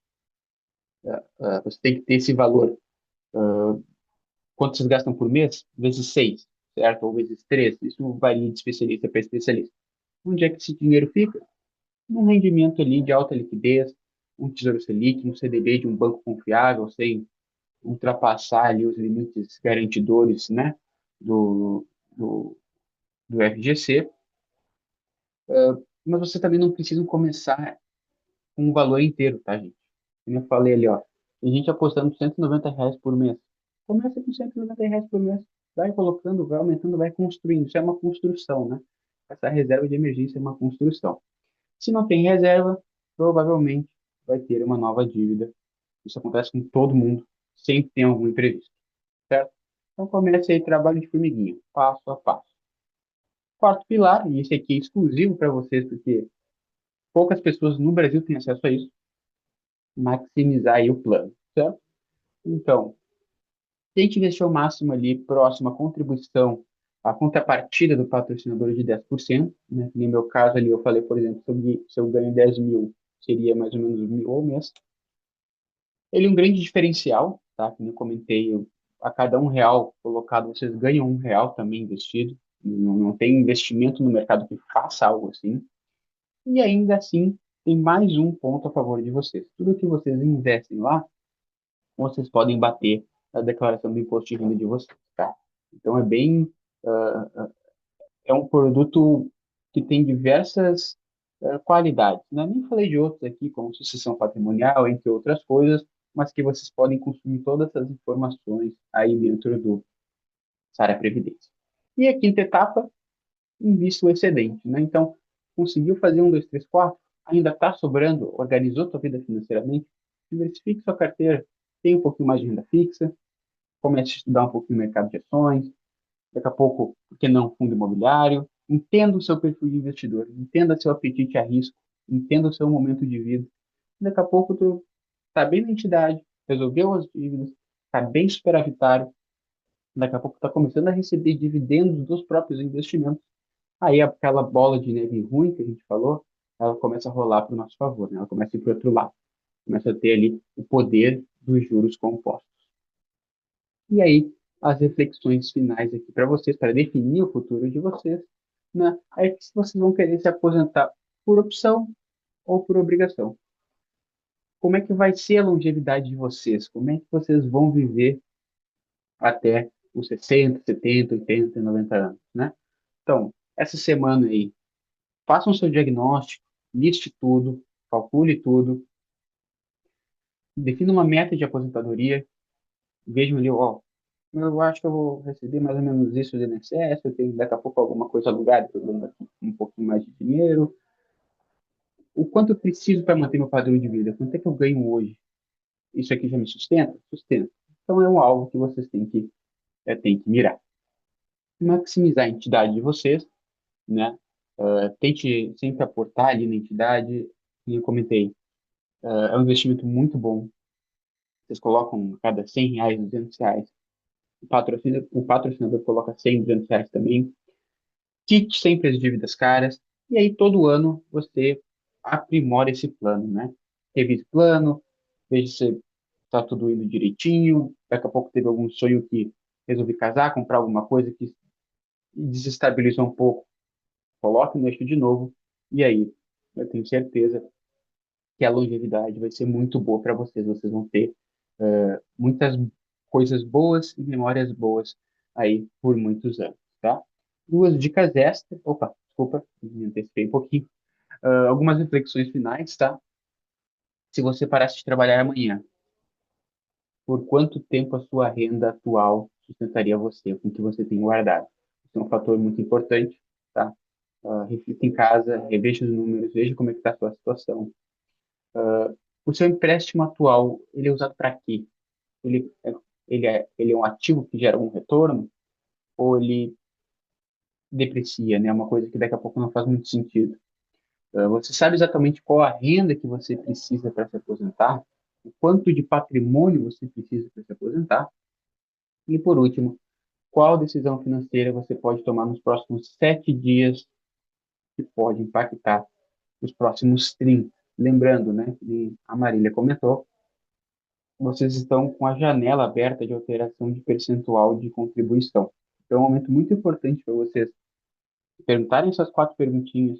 Você tem que ter esse valor. Quanto vocês gastam por mês? Vezes 6, certo? Ou vezes 3. Isso varia de especialista para especialista. Onde é que esse dinheiro fica? Num rendimento ali de alta liquidez, um Tesouro Selic, um CDB de um banco confiável, sem ultrapassar ali os limites garantidores, né, do, do, do FGC. Mas você também não precisa começar com um valor inteiro, tá, gente? Como eu falei ali, ó, tem gente apostando R$ 190 por mês. Começa com R$ 190 por mês. Vai colocando, vai aumentando, vai construindo. Isso é uma construção, né? Essa reserva de emergência é uma construção. Se não tem reserva, provavelmente vai ter uma nova dívida. Isso acontece com todo mundo, sempre tem algum imprevisto, certo? Então comece aí trabalho de formiguinha, passo a passo. Quarto pilar, e esse aqui é exclusivo para vocês, porque poucas pessoas no Brasil têm acesso a isso, maximizar aí o plano, certo? Então, tente investir o máximo ali próximo à contribuição, à contrapartida do patrocinador de 10%, né? No meu caso ali, eu falei, por exemplo, se eu ganho 10 mil, seria mais ou menos 1.000 ao mês. Ele é um grande diferencial, tá? Como eu comentei, a cada R$ 1 colocado, vocês ganham R$ 1 também investido. Não tem investimento no mercado que faça algo assim. E ainda assim, tem mais um ponto a favor de vocês. Tudo que vocês investem lá, vocês podem bater a declaração do imposto de renda de vocês, tá? Então, é um produto que tem diversas qualidades, né? Nem falei de outros aqui, como sucessão patrimonial, entre outras coisas, mas que vocês podem consumir todas essas informações aí dentro do Sara Previdência. E a quinta etapa, invista o excedente, né? Então, conseguiu fazer um, dois, três, quatro, ainda está sobrando, organizou sua vida financeiramente, diversifique sua carteira, tem um pouquinho mais de renda fixa, comece a estudar um pouquinho o mercado de ações, daqui a pouco, por que não fundo imobiliário? Entenda o seu perfil de investidor, entenda seu apetite a risco, entenda o seu momento de vida. Daqui a pouco tu está bem na entidade, resolveu as dívidas, está bem superavitário, daqui a pouco está começando a receber dividendos dos próprios investimentos. Aí aquela bola de neve ruim que a gente falou, ela começa a rolar para o nosso favor, né? Ela começa a ir para o outro lado, começa a ter ali o poder dos juros compostos. E aí, as reflexões finais aqui para vocês, para definir o futuro de vocês, né? Aí que se vocês vão querer se aposentar por opção ou por obrigação. Como é que vai ser a longevidade de vocês? Como é que vocês vão viver até os 60, 70, 80, 90 anos, né? Então, essa semana aí, façam seu diagnóstico, liste tudo, calcule tudo, defina uma meta de aposentadoria, vejam ali, ó, eu acho que eu vou receber mais ou menos isso do INSS, eu tenho daqui a pouco alguma coisa alugada, que eu dou daqui um pouquinho mais de dinheiro. O quanto eu preciso para manter meu padrão de vida? Quanto é que eu ganho hoje? Isso aqui já me sustenta? Sustenta. Então é um alvo que vocês têm que mirar. Maximizar a entidade de vocês, né? Tente sempre aportar ali na entidade. Como eu comentei, é um investimento muito bom. Vocês colocam a cada R$ 100, R$ 200. O patrocinador coloca 100, R$ 200 também. Quite sempre as dívidas caras, e aí todo ano você aprimora esse plano, né? Revise o plano, veja se está tudo indo direitinho. Daqui a pouco teve algum sonho que resolvi casar, comprar alguma coisa que desestabilizou um pouco, coloque no eixo de novo, e aí eu tenho certeza que a longevidade vai ser muito boa para vocês. Vocês vão ter muitas coisas boas e memórias boas aí por muitos anos, tá? Duas dicas extras. Opa, desculpa, me antecipei um pouquinho. Algumas reflexões finais, tá? Se você parasse de trabalhar amanhã, por quanto tempo a sua renda atual sustentaria você, com o que você tem guardado? Isso é um fator muito importante, tá? Reflita em casa, reveja os números, veja como é que está a sua situação. O seu empréstimo atual, ele é usado para quê? Ele é, ele é um ativo que gera um retorno ou ele deprecia, né? É uma coisa que daqui a pouco não faz muito sentido. Você sabe exatamente qual a renda que você precisa para se aposentar, o quanto de patrimônio você precisa para se aposentar, e por último, qual decisão financeira você pode tomar nos próximos 7 dias que pode impactar os próximos 30. Lembrando, né, que a Marília comentou, vocês estão com a janela aberta de alteração de percentual de contribuição. Então, é um momento muito importante para vocês perguntarem essas quatro perguntinhas,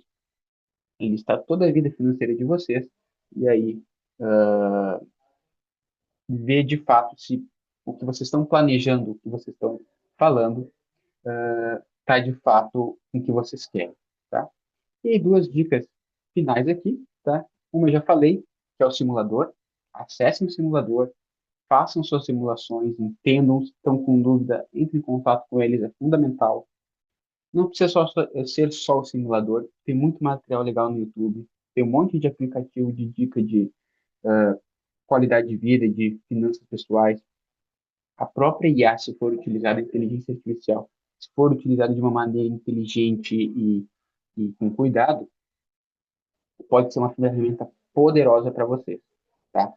listar toda a vida financeira de vocês, e aí ver de fato se o que vocês estão planejando, o que vocês estão falando, está de fato com o que vocês querem, tá? E aí, duas dicas finais aqui, tá? Uma eu já falei, que é o simulador. Acessem o simulador, façam suas simulações, entendam, se estão com dúvida, entre em contato com eles, é fundamental. Não precisa ser só o simulador, tem muito material legal no YouTube, tem um monte de aplicativo de dica de qualidade de vida, de finanças pessoais. A própria IA, se for utilizada, a inteligência artificial, se for utilizada de uma maneira inteligente e com cuidado, pode ser uma ferramenta poderosa para vocês, tá?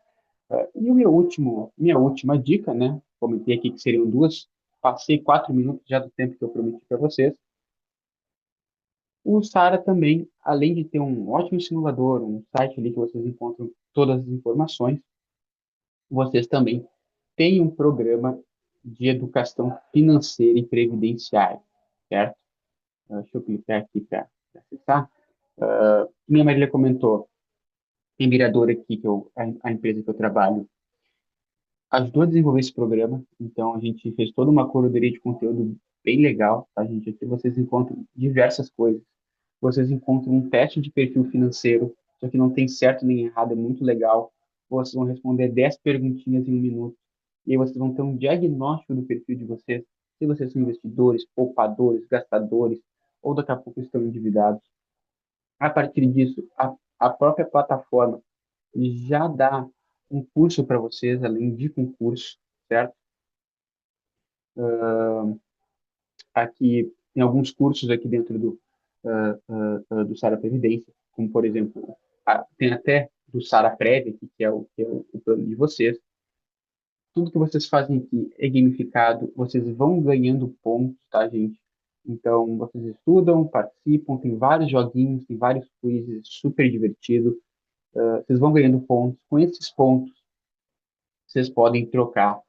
E minha última dica, né? Comentei aqui que seriam duas, passei 4 minutos já do tempo que eu prometi para vocês. O Sara também, além de ter um ótimo simulador, um site ali que vocês encontram todas as informações, vocês também têm um programa de educação financeira e previdenciária, certo? Deixa eu clicar aqui para acessar. Minha Marília comentou, tem mirador aqui, a empresa que eu trabalho, ajudou a desenvolver esse programa. Então, a gente fez toda uma curadoria de conteúdo bem legal, tá, gente? Aqui vocês encontram diversas coisas. Vocês encontram um teste de perfil financeiro, só que não tem certo nem errado, é muito legal. Vocês vão responder 10 perguntinhas em 1 minuto. E aí vocês vão ter um diagnóstico do perfil de vocês, se vocês são investidores, poupadores, gastadores, ou daqui a pouco estão endividados. A partir disso, a própria plataforma já dá um curso para vocês, além de concurso, certo? Aqui tem alguns cursos aqui dentro do Sara Previdência, como por exemplo, tem até do Sara Prev, que é o plano de vocês. Tudo que vocês fazem aqui é gamificado, vocês vão ganhando pontos, tá, gente? Então, vocês estudam, participam, tem vários joguinhos, tem vários quizzes, super divertido. Vocês vão ganhando pontos. Com esses pontos, vocês podem trocar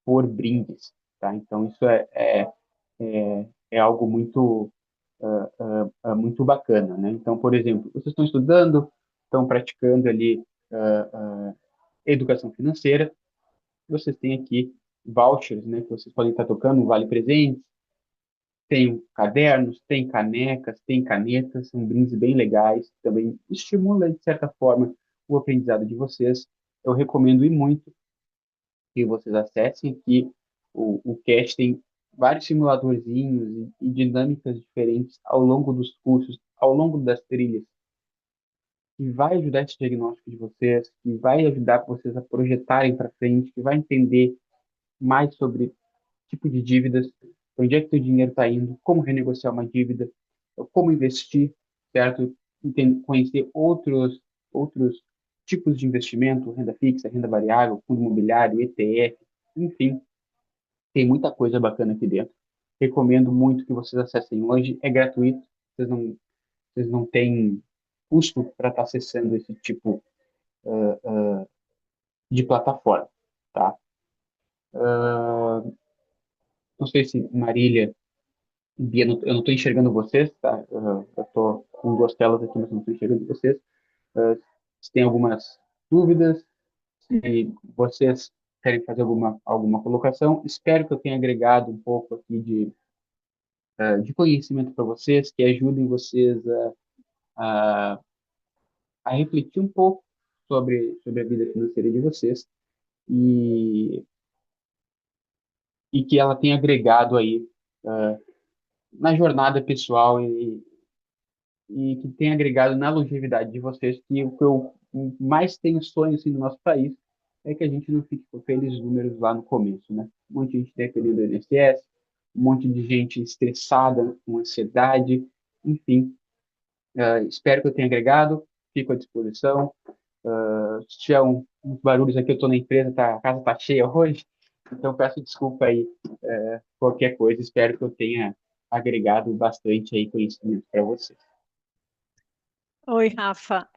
por brindes, tá? Então, isso é algo muito bacana, né? Então, por exemplo, vocês estão estudando, estão praticando ali educação financeira, vocês têm aqui vouchers, né? Que vocês podem estar tocando, vale presentes, tem cadernos, tem canecas, tem canetas, são brindes bem legais, também estimula, de certa forma, o aprendizado de vocês. Eu recomendo e muito que vocês acessem aqui. O Cash tem vários simuladorzinhos e dinâmicas diferentes ao longo dos cursos, ao longo das trilhas, que vai ajudar esse diagnóstico de vocês, que vai ajudar vocês a projetarem para frente, que vai entender mais sobre tipo de dívidas, para onde é que o dinheiro está indo, como renegociar uma dívida, como investir, certo? Conhecer outros tipos de investimento, renda fixa, renda variável, fundo imobiliário, ETF, enfim, tem muita coisa bacana aqui dentro. Recomendo muito que vocês acessem hoje, é gratuito, vocês não têm custo para estar acessando esse tipo de plataforma, tá? Não sei se Marília, Bia, eu não estou enxergando vocês, tá? Eu estou com duas telas aqui, mas não estou enxergando vocês. Se tem algumas dúvidas, se vocês querem fazer alguma colocação, espero que eu tenha agregado um pouco aqui de conhecimento para vocês, que ajudem vocês a, a refletir um pouco sobre a vida financeira de vocês e, e que ela tenha agregado aí na jornada pessoal e que tenha agregado na longevidade de vocês, que o que eu mais tenho sonho assim, no nosso país é que a gente não fique com aqueles números lá no começo, né? Um monte de gente dependendo do INSS, um monte de gente estressada, com ansiedade, enfim. Espero que eu tenha agregado, fico à disposição. Se tiver uns barulhos aqui, eu estou na empresa, a casa está cheia hoje, então peço desculpa aí, qualquer coisa. Espero que eu tenha agregado bastante aí conhecimento para vocês. Oi, Rafa.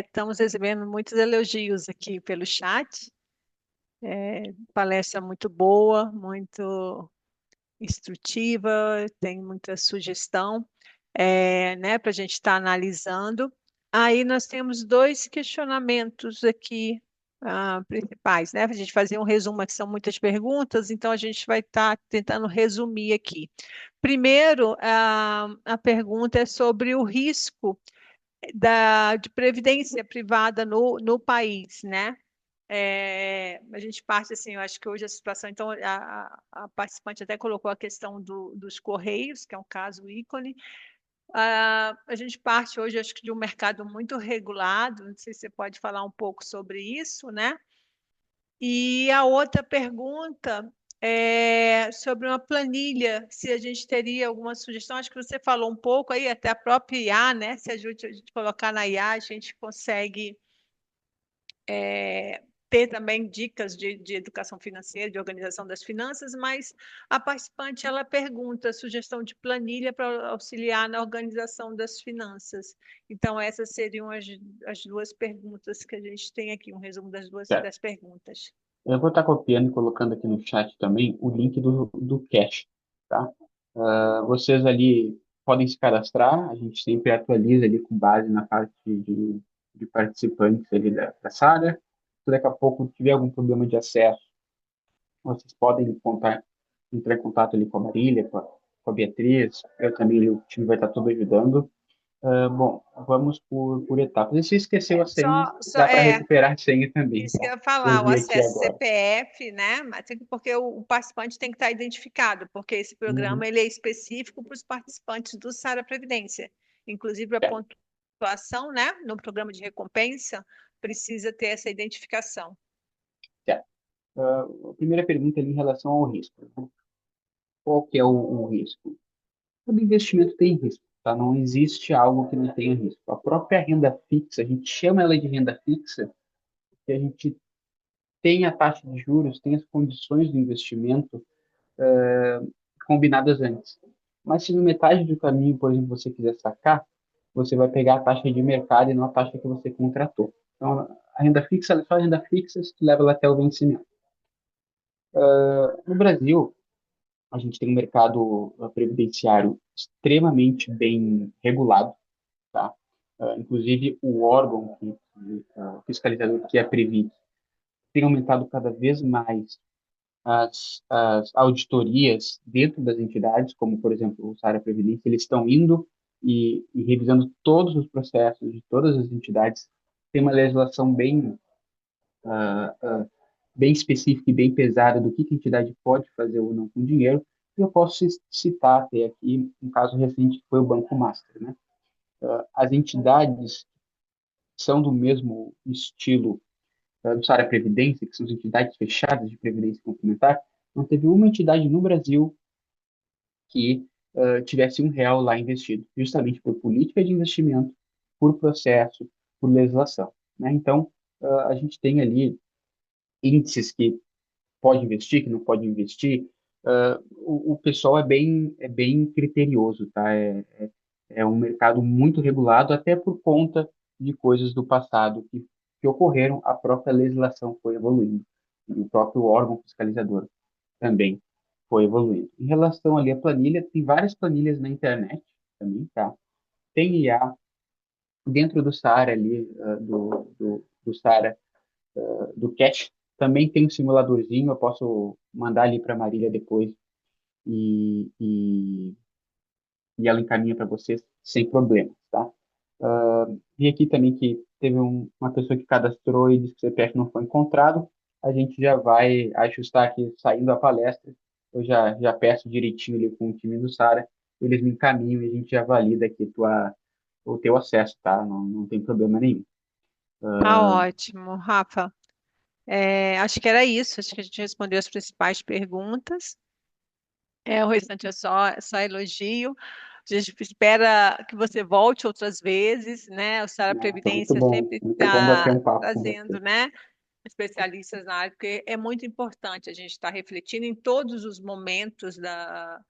Estamos recebendo muitos elogios aqui pelo chat. Palestra muito boa, muito instrutiva, tem muita sugestão, né, para a gente estar analisando. Aí nós temos dois questionamentos aqui, principais, né? Para a gente fazer um resumo, que são muitas perguntas, então a gente vai estar tentando resumir aqui. Primeiro, a pergunta é sobre o risco de previdência privada no país, né? A gente parte assim, eu acho que hoje a situação, então a participante até colocou a questão dos Correios, que é um caso ícone. A gente parte hoje, acho que de um mercado muito regulado, não sei se você pode falar um pouco sobre isso, né? E a outra pergunta é sobre uma planilha, se a gente teria alguma sugestão, acho que você falou um pouco aí, até a própria IA, né? Se ajude a gente colocar na IA, a gente consegue ter também dicas de educação financeira, de organização das finanças, mas a participante ela pergunta sugestão de planilha para auxiliar na organização das finanças. Então, essas seriam as duas perguntas que a gente tem aqui, um resumo Certo. das perguntas. Eu vou estar copiando e colocando aqui no chat também o link do Cash, tá? Vocês ali podem se cadastrar, a gente sempre atualiza ali com base na parte de participantes ali da Sara. Se daqui a pouco tiver algum problema de acesso, vocês podem entrar em contato ali com a Marília, com a Beatriz, eu também, o time vai estar todo ajudando. Bom, vamos por etapas. E se esqueceu a senha, dá para É, recuperar a senha também, isso tá? que eu ia Eu falar, o vi aqui acesso agora. CPF, né? Porque o participante tem que estar identificado, porque esse programa Uhum. ele é específico para os participantes do Sara Previdência. Inclusive, a Certo, pontuação, né, no programa de recompensa, precisa ter essa identificação. certo. A primeira pergunta ali em relação ao risco, né? Qual que é o risco? Todo investimento tem risco, tá? Não existe algo que não tenha risco. A própria renda fixa, a gente chama ela de renda fixa, porque a gente tem a taxa de juros, tem as condições do investimento combinadas antes. Mas se no metade do caminho, por exemplo, você quiser sacar, você vai pegar a taxa de mercado e não a taxa que você contratou. Então, a renda fixa, ela é só a renda fixa se leva ela até o vencimento. No Brasil, a gente tem um mercado previdenciário extremamente bem regulado, tá? Inclusive, o órgão fiscalizador, que é a Previ, tem aumentado cada vez mais as auditorias dentro das entidades, como, por exemplo, o Sara Previdência, eles estão indo e revisando todos os processos de todas as entidades. Tem uma legislação bem específica e bem pesada do que a entidade pode fazer ou não com dinheiro. E eu posso citar até aqui um caso recente que foi o Banco Master, né? As entidades são do mesmo estilo do Sara Previdência, que são as entidades fechadas de previdência complementar. Não teve uma entidade no Brasil que tivesse R$ 1 lá investido, justamente por política de investimento, por processo, por legislação, né? Então, a gente tem ali índices que pode investir, que não pode investir. O pessoal é bem criterioso, tá? É um mercado muito regulado, até por conta de coisas do passado que ocorreram, a própria legislação foi evoluindo, e o próprio órgão fiscalizador também foi evoluindo. Em relação ali à planilha, tem várias planilhas na internet também, tá? Tem IA dentro do SARA ali, do SARA, do Cash, também tem um simuladorzinho, eu posso mandar ali para a Marília depois e, e, e ela encaminha para vocês sem problemas, tá? Vi aqui também que teve uma pessoa que cadastrou e disse que o CPF não foi encontrado. A gente já vai ajustar aqui, saindo da palestra. Eu já peço direitinho ali com o time do Sara, eles me encaminham e a gente já valida aqui o teu acesso, tá? Não tem problema nenhum. Tá ótimo, Rafa. Acho que era isso. Acho que a gente respondeu as principais perguntas. O restante é só elogio. A gente espera que você volte outras vezes, né? O Sara Foi Previdência sempre muito bom bater está um papo com trazendo, você. né, especialistas na área, porque é muito importante a gente estar refletindo em todos os momentos da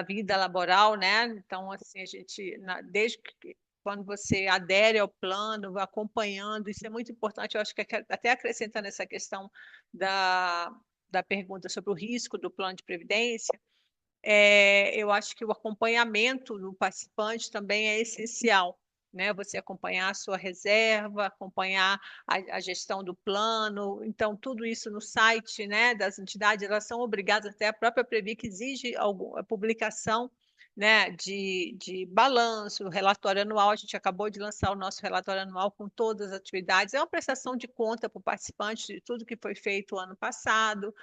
vida laboral, né? Então, assim, a gente, desde que quando você adere ao plano, vai acompanhando, isso é muito importante. Eu acho que até acrescentando essa questão da, da pergunta sobre o risco do plano de previdência, eu acho que o acompanhamento do participante também é essencial, né? Você acompanhar a sua reserva, acompanhar a gestão do plano. Então, tudo isso no site, né, das entidades, elas são obrigadas, até a própria Previ, que exige a publicação, né, de balanço, relatório anual. A gente acabou de lançar o nosso relatório anual com todas as atividades. É uma prestação de conta para o participante de tudo que foi feito o ano passado,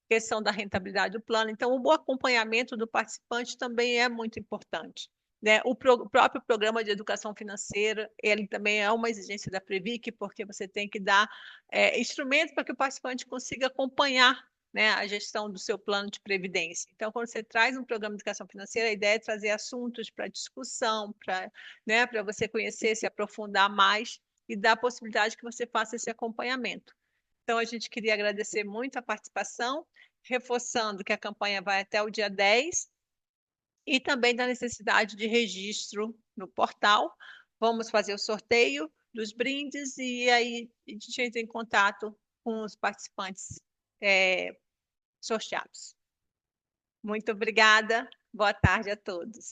questão da rentabilidade do plano. Então, o bom acompanhamento do participante também é muito importante, né? O próprio programa de educação financeira, ele também é uma exigência da Previc, porque você tem que dar instrumentos para que o participante consiga acompanhar, né, a gestão do seu plano de previdência. Então, quando você traz um programa de educação financeira, a ideia é trazer assuntos para discussão, para você conhecer, se aprofundar mais e dar a possibilidade que você faça esse acompanhamento. Então, a gente queria agradecer muito a participação, reforçando que a campanha vai até o dia 10 e também da necessidade de registro no portal. Vamos fazer o sorteio dos brindes e aí a gente entra em contato com os participantes sorteados. Muito obrigada, boa tarde a todos.